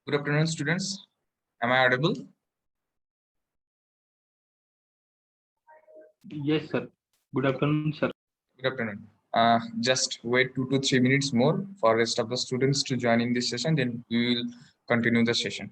Good afternoon, students. Am I audible? Yes, sir. Good afternoon, sir. Good afternoon. Just wait 2 to 3 minutes more for rest of the students to join in this session. Then we will continue the session.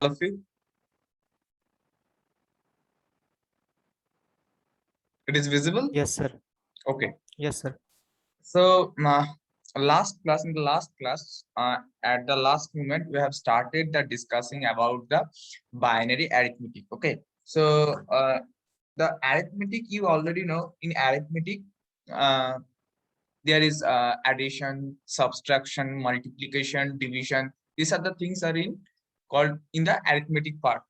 All of you, it is visible. Yes, sir. Okay. Yes, sir. So in the last class, at the last moment, we have started the discussing about the binary arithmetic. Okay. So the arithmetic you already know. In arithmetic, uh, there is addition, subtraction, multiplication, division. These are the things are in called in the arithmetic part.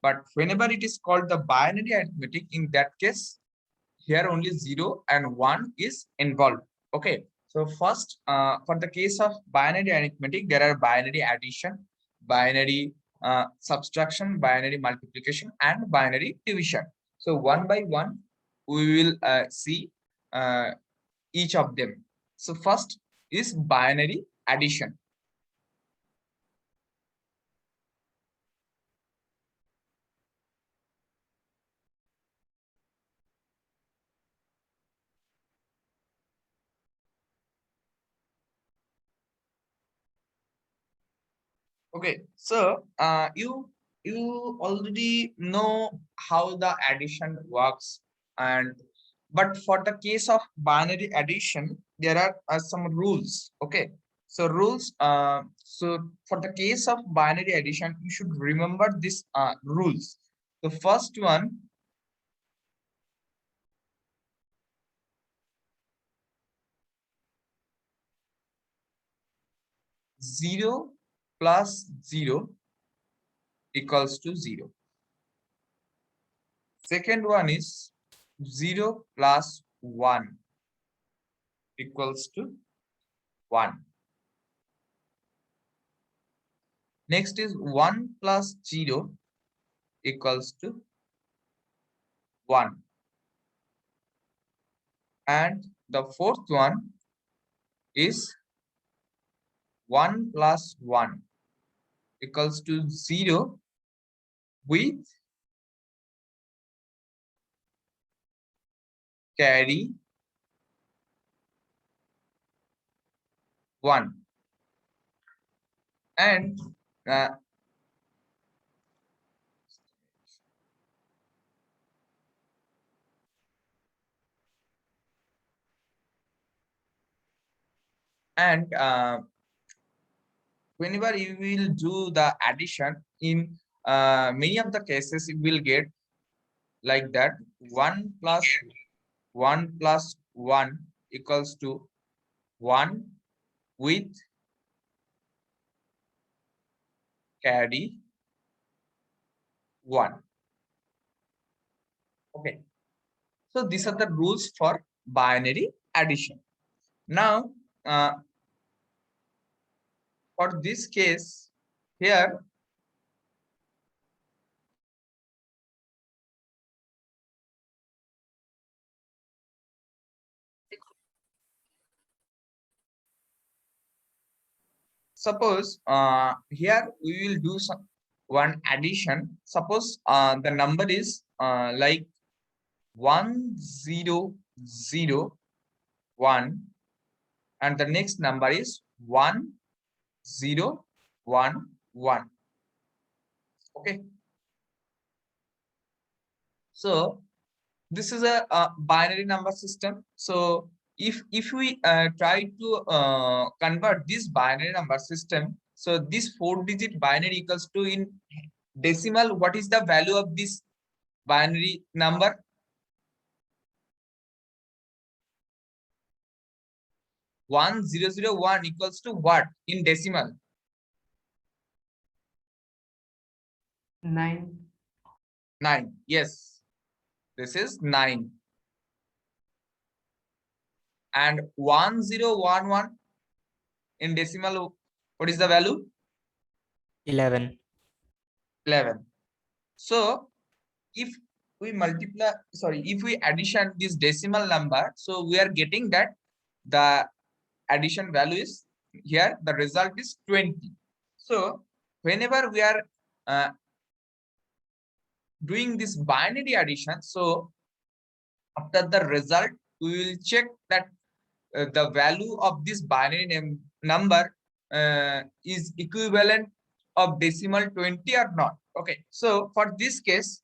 But whenever it is called the binary arithmetic, in that case, here only 0 and 1 is involved. Okay. So first, for the case of binary arithmetic, there are binary addition, binary subtraction, binary multiplication, and binary division. So one by one, we will see uh, each of them. So first is binary addition. Okay, so you already know how the addition works, and but for the case of binary addition, there are some rules. Okay, so rules. So for the case of binary addition, you should remember these rules. The first one, 0 plus 0 equals to 0. Second one is 0 plus 1 equals to 1. Next is 1 plus 0 equals to 1. And the fourth one is 1 plus 1 equals to 0 with carry 1. And uh, whenever you will do the addition, in many of the cases you will get like that 1 plus 1 equals to 1 with carry 1. Okay, so these are the rules for binary addition. Now for this case here, suppose here we will do some one addition. Suppose the number is like 1001 and the next number is 1011. Okay, so this is a binary number system. So if we try to convert this binary number system, so this 4-digit binary equals to, in decimal, what is the value of this binary number? 1001 equals to what in decimal? 9. 9. Yes, this is 9. And 1011 in decimal, what is the value? 11. 11. So if we multiply, sorry, if we addition this decimal number, so we are getting that the addition value is here, the result is 20. So whenever we are doing this binary addition, so after the result we will check that the value of this binary number is equivalent of decimal 20 or not. Okay, so for this case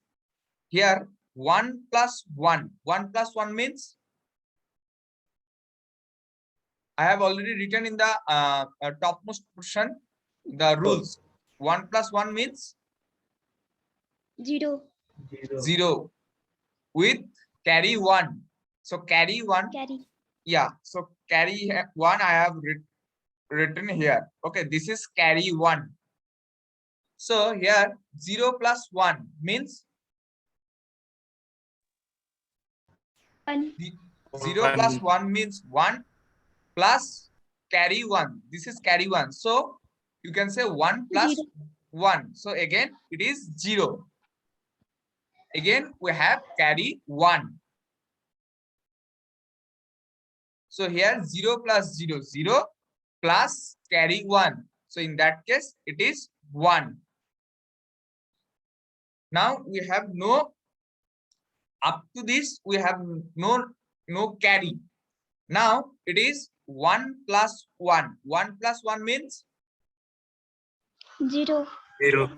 here 1 plus 1 means, I have already written in the topmost portion the rules. 1 plus 1 means 0. 0 with carry 1. So carry 1. Carry. Yeah, so carry 1 I have written here. Okay, this is carry 1. So here 0 plus 1 means 1. 0 plus 1 means 1 plus carry 1. This is carry 1. So you can say 1 plus 0. 1. So again it is 0. Again we have carry 1. So here 0 plus 0, 0 plus carry 1. So in that case it is 1. Now we have no, up to this we have no carry. Now it is 1 plus 1. 1 plus 1 means 0. 0.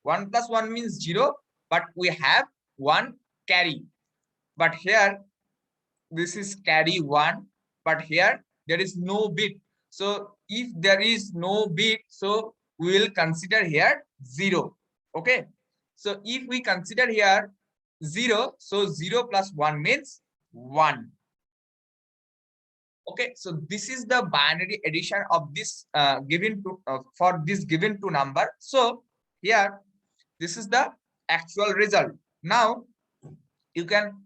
1 plus 1 means 0, but we have 1 carry. But here this is carry 1, but here there is no bit. So if there is no bit, so we will consider here 0. Okay, so if we consider here 0, so 0 plus 1 means 1. Okay, so this is the binary addition of this given to for this given to number. So here this is the actual result. Now you can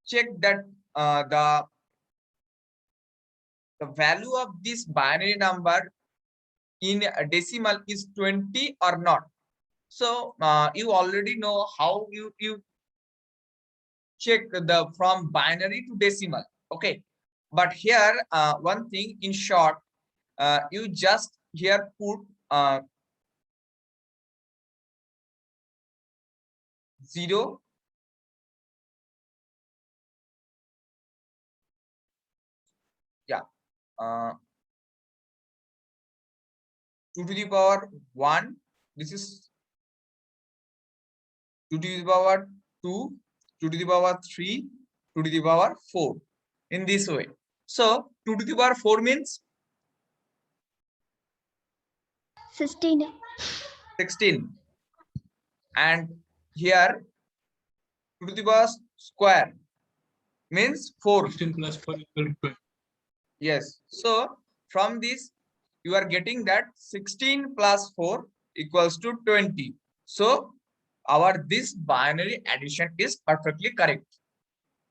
check that the value of this binary number in a decimal is 20 or not. So you already know how you check the from binary to decimal. Okay, but here one thing in short, you just here put 0, yeah, 2 to the power 1, this is 2 to the power 2, 2 to the power 3, 2 to the power 4, in this way. So 2 to the power 4 means 16. 16, and here 2 to the power square means 4. 16 plus 4 equal to 12. Yes, so from this you are getting that 16 plus 4 equals to 20. So our this binary addition is perfectly correct.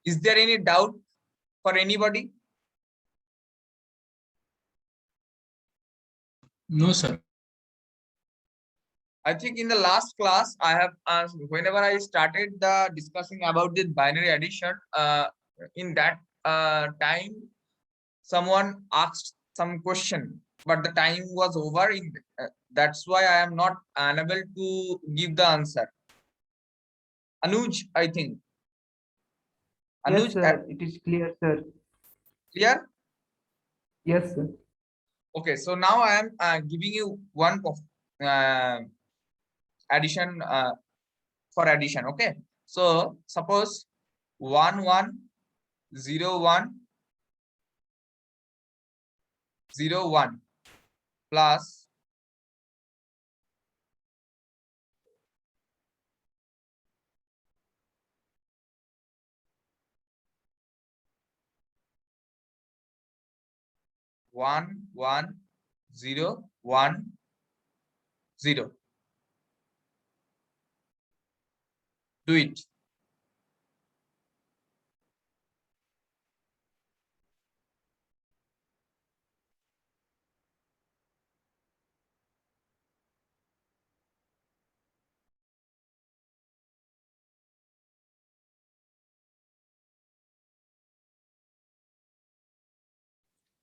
Is there any doubt for anybody? No, sir. I think in the last class I have whenever I started the discussing about this binary addition, in that time someone asked some question, but the time was over. That's why I am not unable to give the answer. Anuj, I think. Anuj, Yes, sir. It is clear, sir. clear? Yes, sir. Okay, so now I am giving you one of addition for addition. Okay, so suppose 1 1 0 1 0 1 plus 1 1 0 1 0. Do it.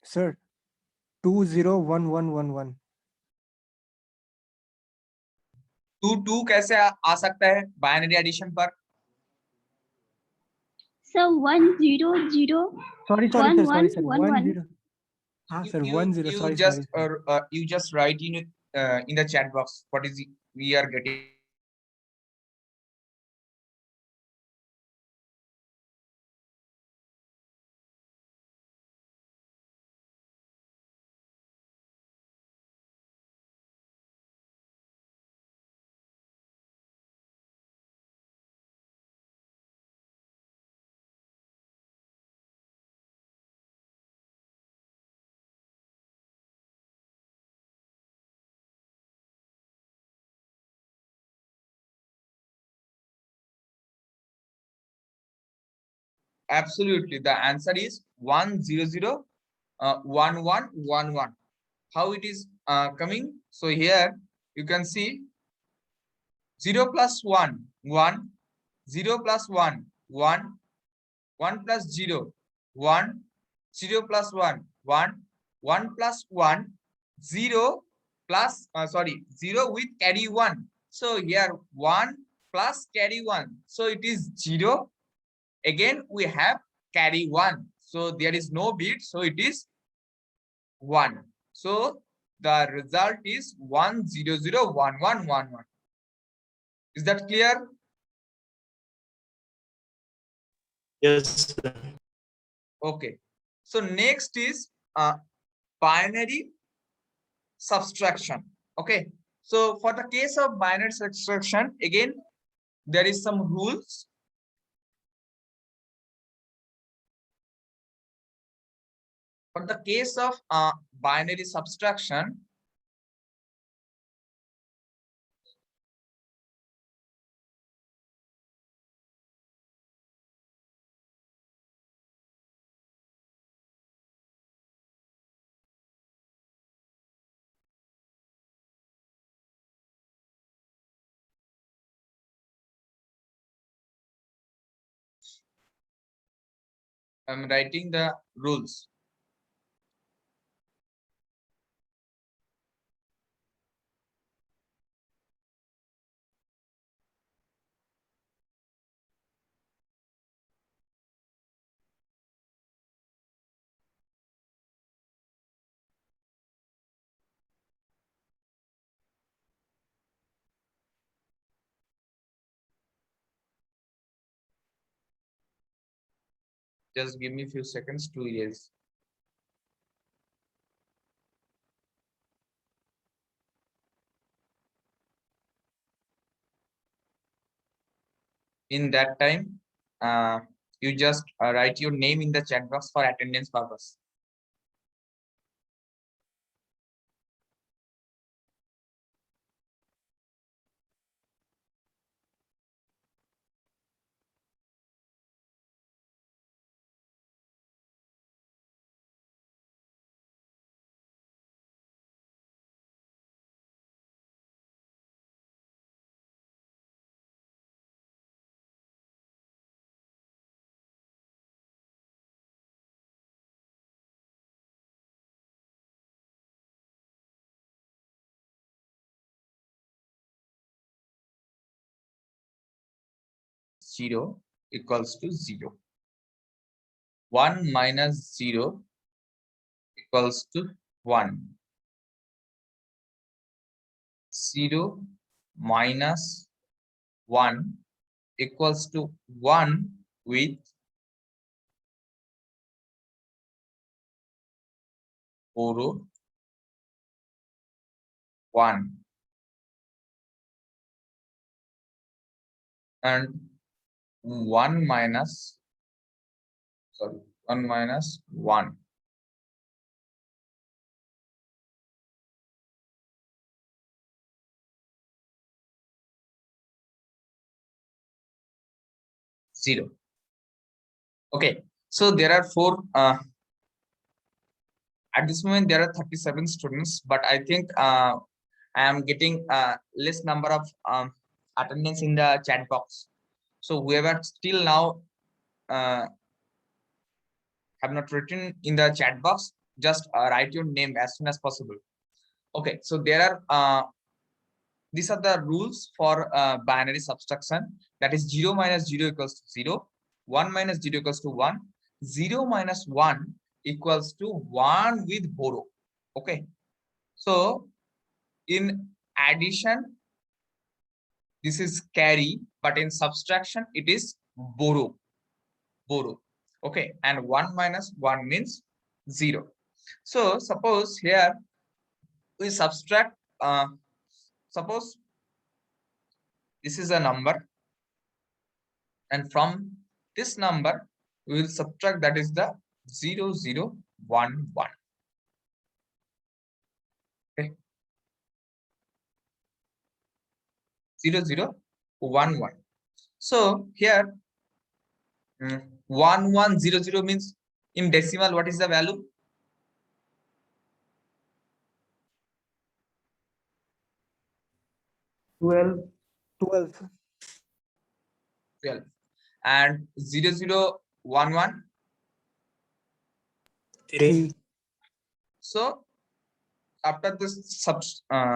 Sir, 201111. 2 2 कैसे आ सकता है binary addition पर? So 1 0 0 Sorry, 1 sir. 1 Sorry, sir. 1 1. 10. Ah, sir, 10. You Sorry, just sorry. you just write in the chat box what is we are getting. Absolutely, the answer is 100 1111. How it is coming? So here you can see 0 plus 1 1, 0 plus 1 1, 1 plus 0 1, 0 plus 1 1, 1 plus 1 0 plus 0 with carry 1. So here 1 plus carry 1, so it is 0. Again we have carry 1, so there is no bit, so it is 1. So the result is 1001111. Is that clear? Yes, sir. Okay, so next is binary subtraction. Okay, so for the case of binary subtraction, again there is some rules. For the case of binary subtraction, I'm writing the rules. Just give me a few seconds to erase. In that time, you just write your name in the chat box for attendance purpose. Zero equals to 0. 1 minus 0 equals to 1. 0 minus 1 equals to 1 with borrow 1. And 1 minus 1. 0. Okay, so there are 4 at this moment there are 37 students, but I think I am getting less number of attendance in the chat box. So whoever still now have not written in the chat box, just write your name as soon as possible. Okay, so there are these are the rules for binary subtraction. That is 0 minus 0 equals to 0, 1 minus 0 equals to 1, 0 minus 1 equals to 1 with borrow. Okay, so in addition this is carry, but in subtraction it is borrow. Okay, and 1 minus 1 means 0. So suppose here we subtract, suppose this is a number, and from this number we will subtract, that is the 0 0 1 1. Okay, 0 0 1 1. So here 1 1 0 0 means in decimal what is the value? 12. 12. 12. And 0 0 1 1. 3. So after this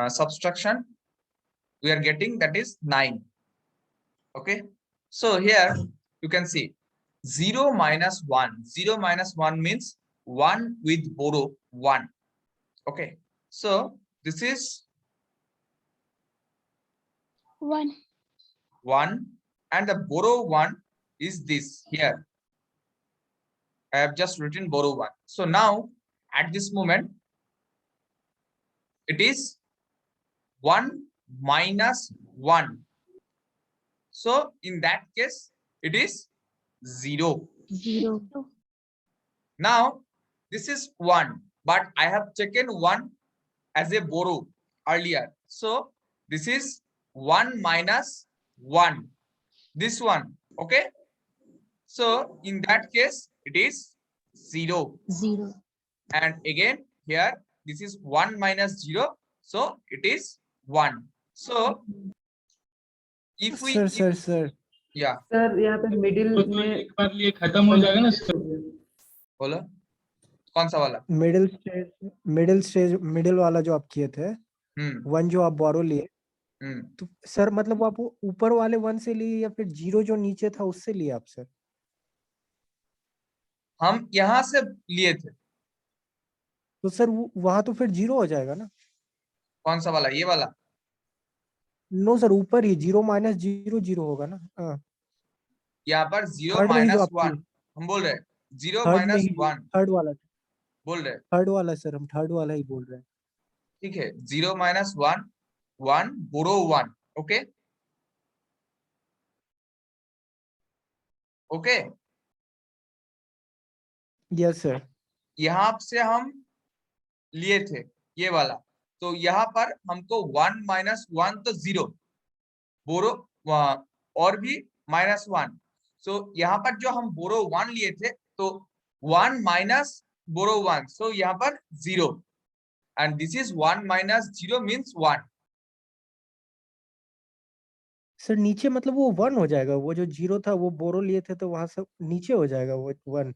subtraction we are getting, that is 9. Okay, so here you can see 0 minus 1. 0 minus 1 means 1 with borrow 1. Okay, so this is 1. 1, and the borrow 1 is this here. I have just written borrow 1. So now at this moment it is 1 minus 1. So in that case it is 0. 0. Now this is 1, but I have taken 1 as a borrow earlier. So this is 1 minus 1. This one. Okay. So in that case it is 0. 0. And again here this is 1 minus 0. So it is 1. So if we Sir. yeah, sir यहाँ पे middle तो में एक बार ये खत्म हो जाएगा ना सर, बोलो कौन सा वाला? मिडिल वाला जो आप किए थे, हम्म 1 जो आप बोरो लिए, हम्म तो सर मतलब वो आप वो ऊपर वाले 1 से लिए या फिर 0 जो नीचे था उससे लिए आप सर? हम यहाँ से लिए थे। तो सर वो वहां तो फिर 0 हो जाएगा ना? कौन सा वाला? ये वाला? नो सर, ऊपर ही 0 माइनस 0 0 होगा ना। हाँ, यहाँ पर जीरो थर्ड में ही जो माइनस आप वन किए, हम बोल रहे हैं, जीरो थर्ड में माइनस ही वन बोल रहे हैं। थर्ड वाला सर, हम थर्ड वाला ही बोल रहे हैं। ठीक है, 0 - 1 1 बोरो 1। Okay okay. Yes sir. यहाँ से हम लिए थे ये वाला, तो यहाँ पर हमको 1 - 1 तो 0 बोरो, और भी -1। सो यहाँ पर जो हम बोरो 1 लिए थे, तो 1 माइनस बोरो 1, सो यहाँ पर 0, and this is 1 - 0 means 1। Sir नीचे मतलब वो 1 हो जाएगा, वो जो 0 था वो बोरो लिए थे तो वहां से नीचे हो जाएगा वो 1।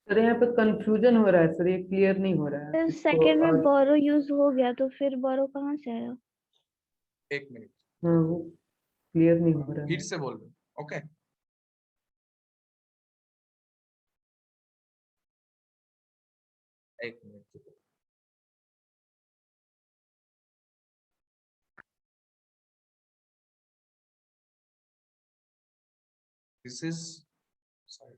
सर यहाँ पे कंफ्यूजन हो रहा है सर, ये क्लियर नहीं हो रहा है फिर इसको सेकंड में और। बोरो यूज हो गया तो फिर बोरो कहाँ से आया? एक मिनट, हाँ, वो क्लियर नहीं हो रहा फिर है। से बोल रहे, ओके। एक minute, this is, sorry,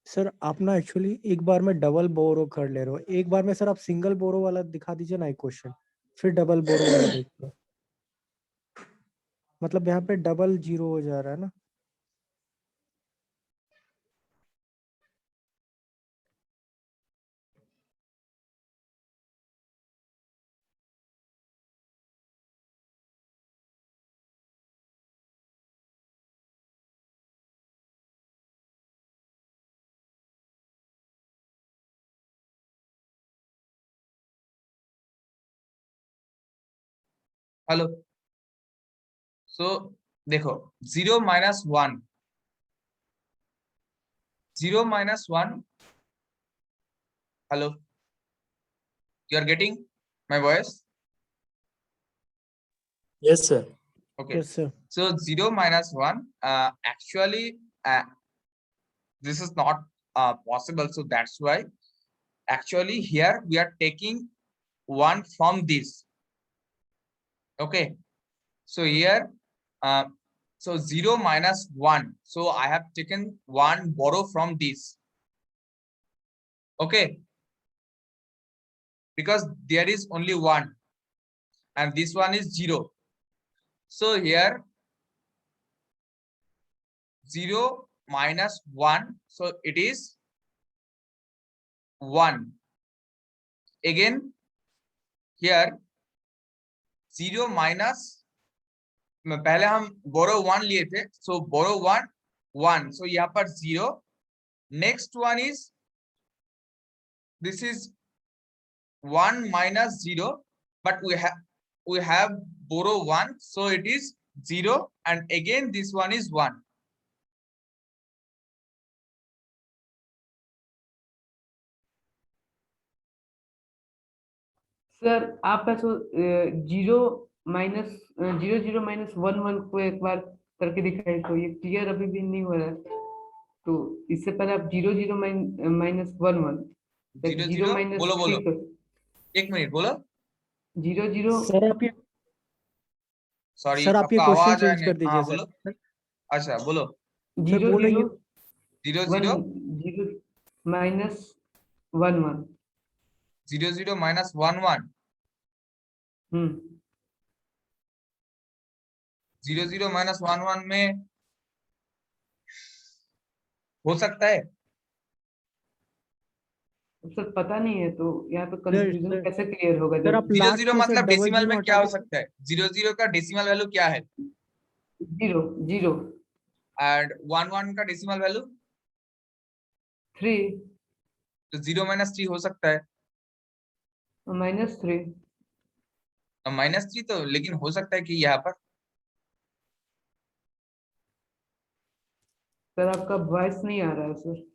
sir आप ना एक्चुअली एक बार में डबल बोरो कर ले रहे हो, एक बार में सर आप सिंगल बोरो वाला दिखा दीजिए ना एक क्वेश्चन, फिर डबल बोरो वाला देखिए। मतलब यहाँ पे डबल 0 हो जा रहा है ना। हेलो। सो देखो, 0 - 1, 0 - 1, hello, you are getting my voice? Yes, sir. Okay, yes sir. so 0 - 1, actually, this is not possible, so that's why actually here we are taking 1 from this. Okay, so here, uh, so 0 - 1, so I have taken 1 borrow from this. Okay, because there is only 1 and this one is 0, so here 0 - 1, so it is 1. Again here 0 minus, पहले हम बोरो 1 लिए थे, सो बोरो 1 1, सो यहाँ पर 0। Next one is, this is 1 - 0, but we have borrow 1, so it is 0, and again this one is 1. Sir आप ऐसा 0 - 1 को एक बार करके दिखाई, तो ये क्लियर अभी भी नहीं हो रहा है। तो इससे पहले आप 0 - 1 0 जीरो 0 माइनस बोलो थ्री बोलो, कर, एक मिनट बोलो, 0 सर आप ये सॉरी सर आप ये आपका क्वेश्चन आवाज चेंज आने, कर हाँ दीजिए बोलो, सर। अच्छा बोलो, सर जीरो बोल रहे जीरो हैं 0 वन 0 जीरो -1 1। 0 0 -1 1, हम्म 0 0 -1 1 में हो सकता है। सर पता नहीं है, तो यहाँ पे सर कंफ्यूजन सर कैसे क्लियर होगा सर जब आप जीरो लास्ट जीरो में से मतलब डबल डेसिमल जीरो में हटा क्या हो दो। सकता है? जीरो जीरो का डेसिमल वैल्यू क्या है? Zero zero and one one का डेसिमल वैल्यू? 3 तो 0 - 3 हो सकता है। -3। -3 तो लेकिन हो सकता है कि यहाँ पर सर आपका वॉइस नहीं आ रहा है सर।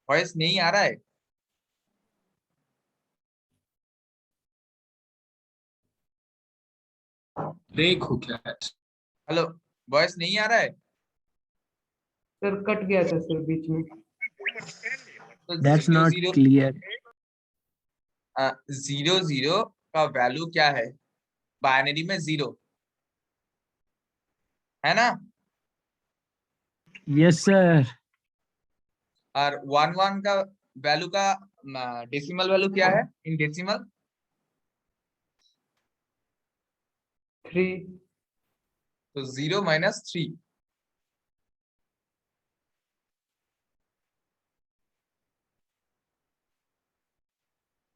वॉइस नहीं आ रहा है। ब्रेक हो गया है। हेलो, वॉइस नहीं आ रहा है। सर कट गया था सर बीच में। तो That's zero not zero clear. Zero zero का वैल्यू क्या है? बाइनरी में 0 है ना, Yes, sir. और वन वन का वैल्यू का डेसिमल वैल्यू क्या है इन डेसिमल? 3 तो 0 - 3।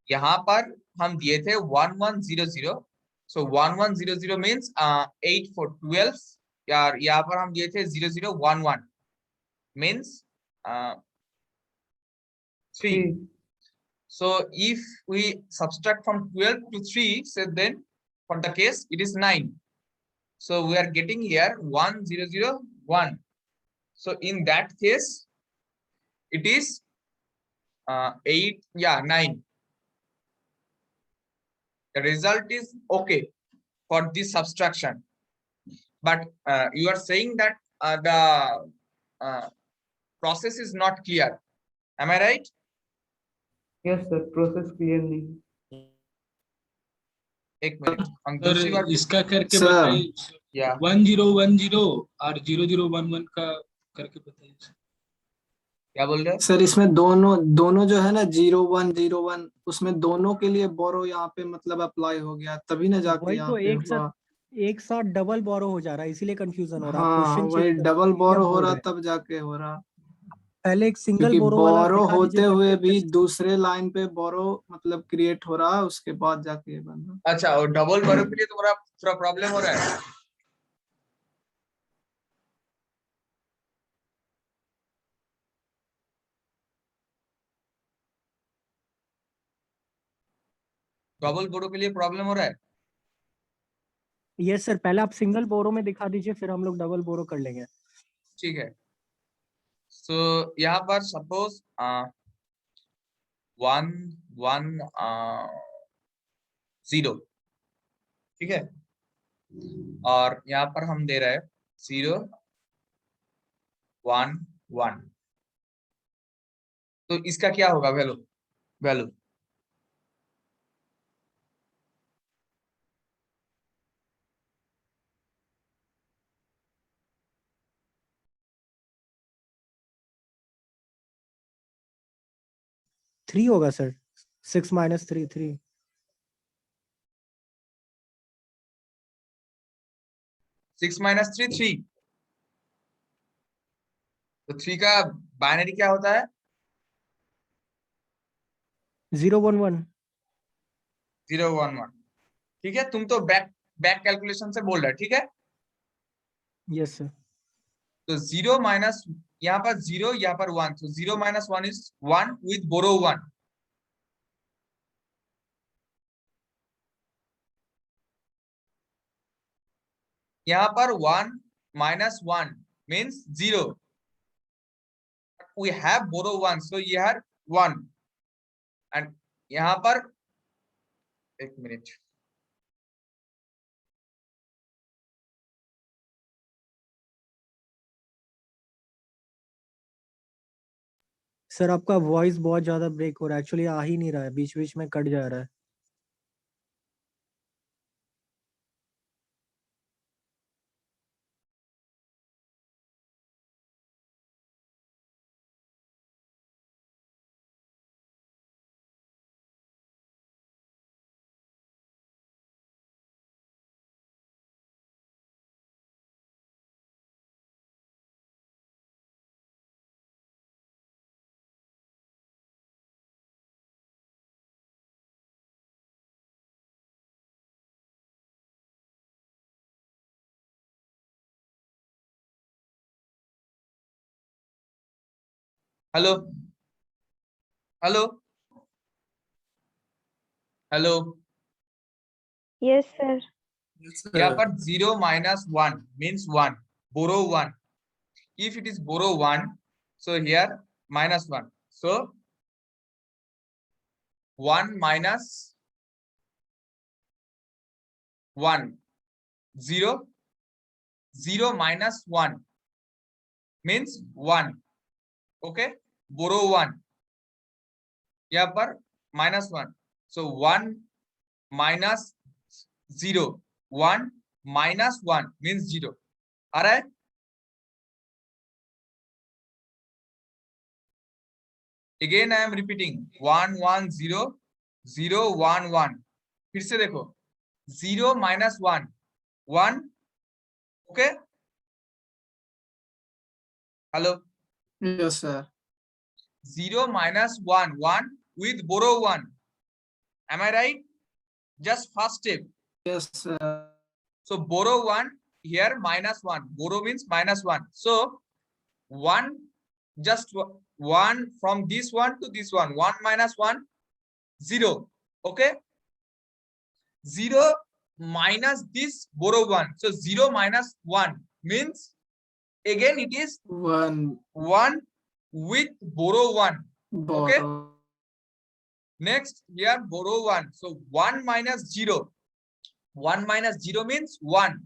यहाँ पर हम दिए थे 1100। सो 1100 मीन्स 8 for 12। यार यहाँ पर हम दिए थे 0011 means 3। 3 So if we subtract from 12 to 3, so then for the case it is 9. So we are getting here 1001. So in that case it is 8, yeah, 9. The result is okay for this subtraction. But you are saying that the process is not clear. Am I right? Yes sir, process clear नहीं है। एक minute, हम sir दूसरी बार इसका करके sir. बताइए। या 1010 और 0011 का करके बताइए सर। क्या बोल रहे हो? सर इसमें दोनों दोनों जो है ना 0101, उसमें दोनों के लिए बोरो यहाँ पे मतलब अप्लाई हो गया, तभी ना जाके वही यहाँ तो पे एक हुआ। साथ डबल बोरो हो जा रहा है, इसीलिए कंफ्यूजन हो रहा है। आप हाँ क्वेश्चन वही चेक डबल करिए, बोरो PDF हो बोल रहा रहे हैं। तब जाके हो रहा, पहले एक सिंगल क्योंकि बोरो वाला बोरो दिखा होते दीजिए हुए भी करके। दूसरे लाइन पे बोरो मतलब क्रिएट हो रहा, उसके बाद जाके ये बन रहा। अच्छा, और डबल बरो के लिए तुम्हारा थोड़ा प्रॉब्लम हो रहा है? डबल बोरो के लिए प्रॉब्लम हो रहा है? यस सर, पहले आप सिंगल बोरो में दिखा दीजिए, फिर हम लोग डबल बोरो कर लेंगे। ठीक है। सो यहाँ पर सपोज 110, ठीक है, और यहाँ पर हम दे रहे हैं 011। तो इसका क्या होगा वैल्यू? वैल्यू थ्री होगा सर। 6 - 3 3। 6 - 3 3। तो 3 का बाइनरी क्या होता है? 011। 011। ठीक है, तुम तो बैक बैक कैलकुलेशन से बोल रहे हो, ठीक है। Yes sir. तो 0 माइनस, यहाँ पर 0, यहाँ पर 1, तो 0 - 1 इज 1 विद बोरो 1। यहाँ पर 1 - 1 means 0। we have borrow 1, so here 1, and यहाँ पर एक मिनट, सर आपका वॉइस बहुत ज्यादा ब्रेक हो रहा है, एक्चुअली आ ही नहीं रहा है, बीच बीच में कट जा रहा है। Hello hello hello Yes, sir. यहाँ पर 0 minus 1 means 1, borrow 1. If it is borrow 1, so here minus 1, so 1 minus 1, 0, 0 minus 1 means 1. Okay, borrow 1, यहाँ पर minus 1, so 1 minus 0, 1 minus 1 means 0. आ रहा है? Again I am repeating 1 1 0 0 1 1. फिर से देखो 0 minus 1 1. Okay, hello. Yes, sir. 0 minus 1 1 with borrow 1. Am I right? Just first step. Yes, sir. So borrow 1 here minus 1. Borrow means minus 1. So 1, just 1 from this one to this one. 1 minus 1, 0. Okay. 0 minus this borrow 1. So 0 minus 1 means again it is 1 1 with borrow 1. Okay. borrow. Next here borrow 1. So 1 minus 0. 1 minus 0 means 1.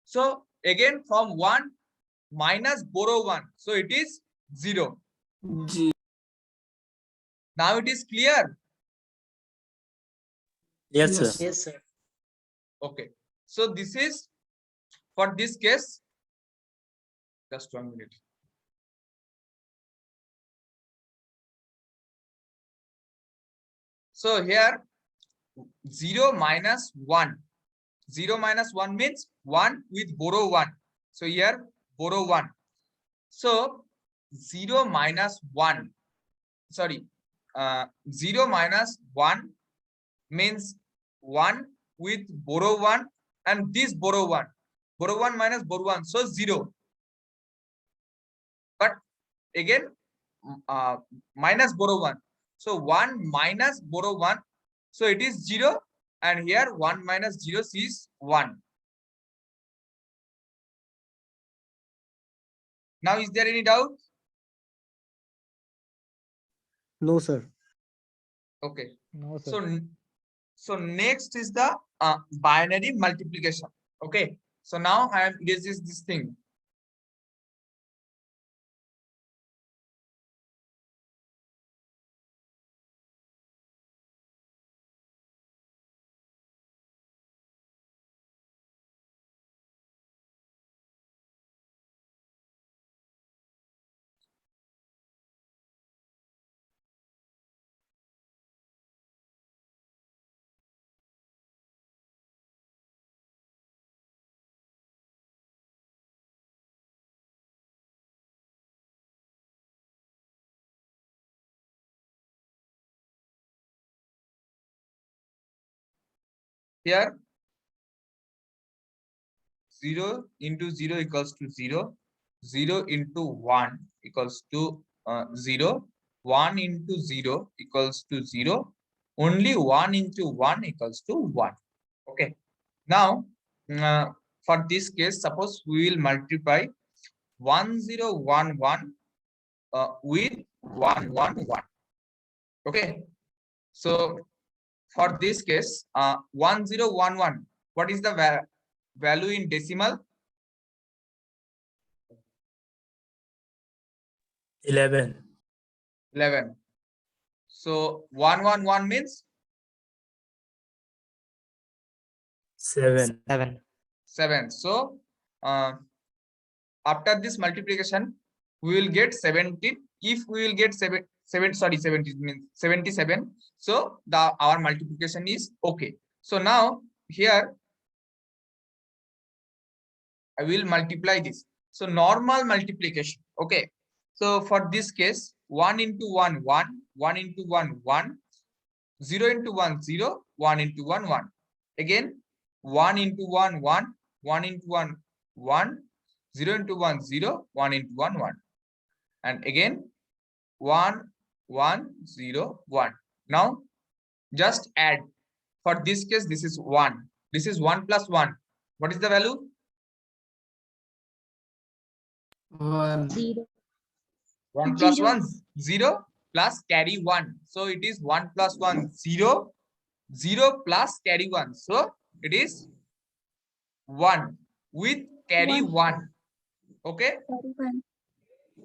So again from 1 minus borrow 1. So it is 0. G. Now it is clear. Yes, Yes. sir. Yes, sir. Okay. So this is for this case. Just 1 minute. So here 0 minus 1. 0 minus 1 means 1 with borrow 1. So here borrow 1. So 0 minus 1. Sorry. 0 minus 1 means 1 with borrow 1 and this borrow 1. Borrow 1 minus borrow 1. So 0. But again minus borrow 1. So 1 minus borrow 1. So it is 0. And here 1 minus 0 is 1. Now is there any doubt? No, sir. Okay. No, sir. So next is the binary multiplication. Okay. So now I am erasing this thing. Here 0 into 0 equals to 0. 0 into 1 equals to 0. 1 into 0 equals to 0. Only 1 into 1 equals to 1. Okay. Now, for this case, suppose we will multiply 1011 with 111. Okay. So, for this case, 1011, what is the value in decimal? 11. 11. So 111 means 7. 7. So after this multiplication, we will get 17. If we will get 70 means 77. So our multiplication is okay. So now here I will multiply this. So normal multiplication. Okay. So for this case, 1 into 1, 1, 1 into 1, 1, 0 into 1, 0, 1 into 1, 1. Again, 1 into 1, 1, 1 into 1, 1, 0 into 1, 0, 1 into 1, 1. And again, 1 1 0 1. Now just add. For this case, this is 1. This is 1 plus 1. What is the value? 1. 1 plus 1 0 plus carry 1. So it is 1 plus 1 0 0 plus carry 1. So it is 1 with carry 1. Okay.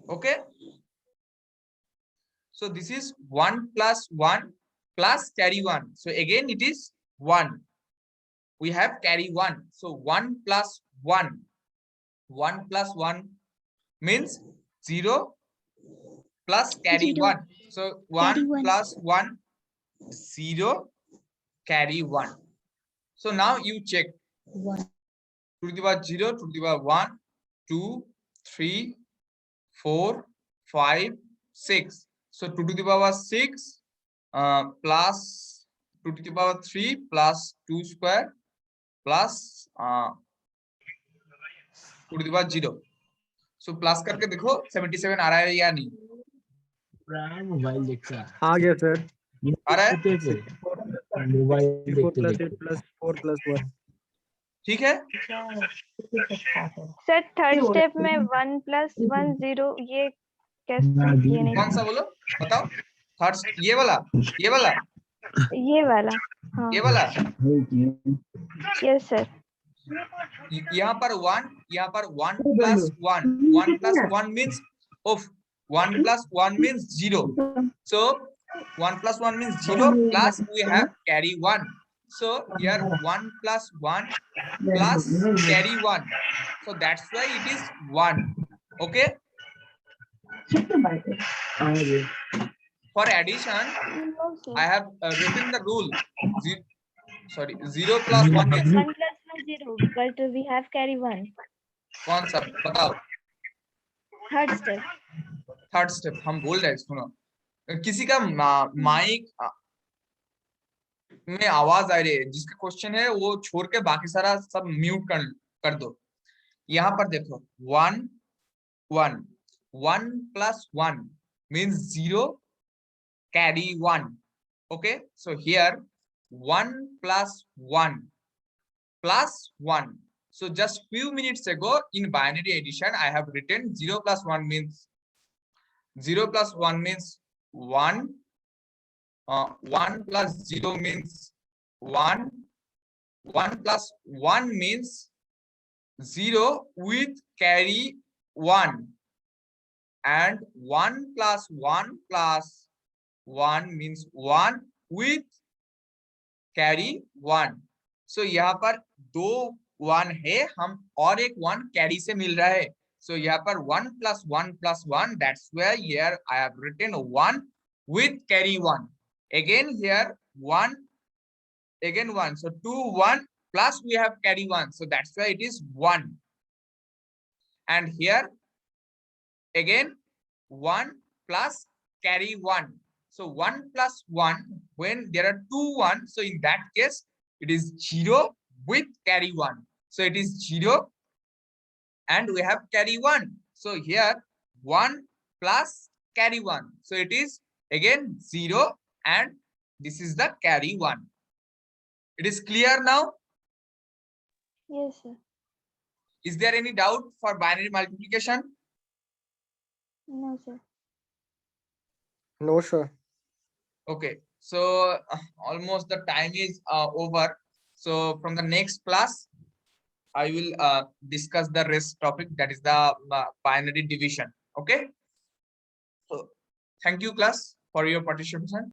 Okay. So this is 1 plus 1 plus carry 1. So again it is 1. We have carry 1. So 1 plus 1. 1 plus 1 means 0 plus carry 1. So 1 plus 1 0 carry 1. So now you check. 2 to the power 0, 2 to the power 1, 2, 3, 4, 5, 6. So 2 to the power 6 plus 2 to the power 3 plus 2 square plus 2 to the power 0. So plus करके देखो 77 आ रहा है या नहीं? Mobile देखता है। आ गया sir. आ रहा है? Mobile 4 plus 8 plus 4 plus 1. ठीक है? सर थर्ड स्टेप में 1 plus 1 0 ये कैसे ये नहीं कौन सा बोलो? बताओ। थर्ड ये वाला? ये वाला? ये वाला हाँ ये वाला? यस सर यहाँ पर 1, यहाँ पर 1 plus 1. 1 plus 1 means of 1 plus 1 means 0. So 1 plus 1 means 0 plus we have carry 1. So here 1 plus 1 plus carry 1. So that's why it is 1. Okay. For addition, I have written the rule. Sorry, 0 plus 1 is 1 plus 1 0 but we have carry 1 कौन सा? बताओ। Third third step step हम बोल रहे हैं, सुनो। किसी का माइक में आवाज आ रही है, जिसका क्वेश्चन है वो छोड़ के बाकी सारा सब म्यूट कर दो। यहाँ पर देखो 1 1 1 plus 1 means 0 carry 1. Okay, so here 1 plus 1 plus 1. So just few minutes ago in binary addition I have written 0 plus 1 means 0 plus 1 means 1. 1 plus 0 means 1. 1 plus 1 means 0 with carry 1. And 1 plus 1 means 1 with carry 1. So यहाँ पर 2 1 है, हम और एक 1 carry से मिल रहा है. So यहाँ पर 1 plus 1, that's where here I have written 1 with carry 1. Again here 1, again 1. So 2 1 plus we have carry 1. So that's why it is 1. And here again 1 plus carry 1. So 1 plus 1, when there are 2 1, so in that case it is 0 with carry 1. So it is 0 and we have carry 1. So here 1 plus carry 1. So it is again 0 and this is the carry 1. It is clear now? Yes sir Is there any doubt for binary multiplication? No sir No sir. Okay, so almost the time is over. So from the next class, I will discuss the rest topic, that is the binary division. Okay. So thank you class for your participation.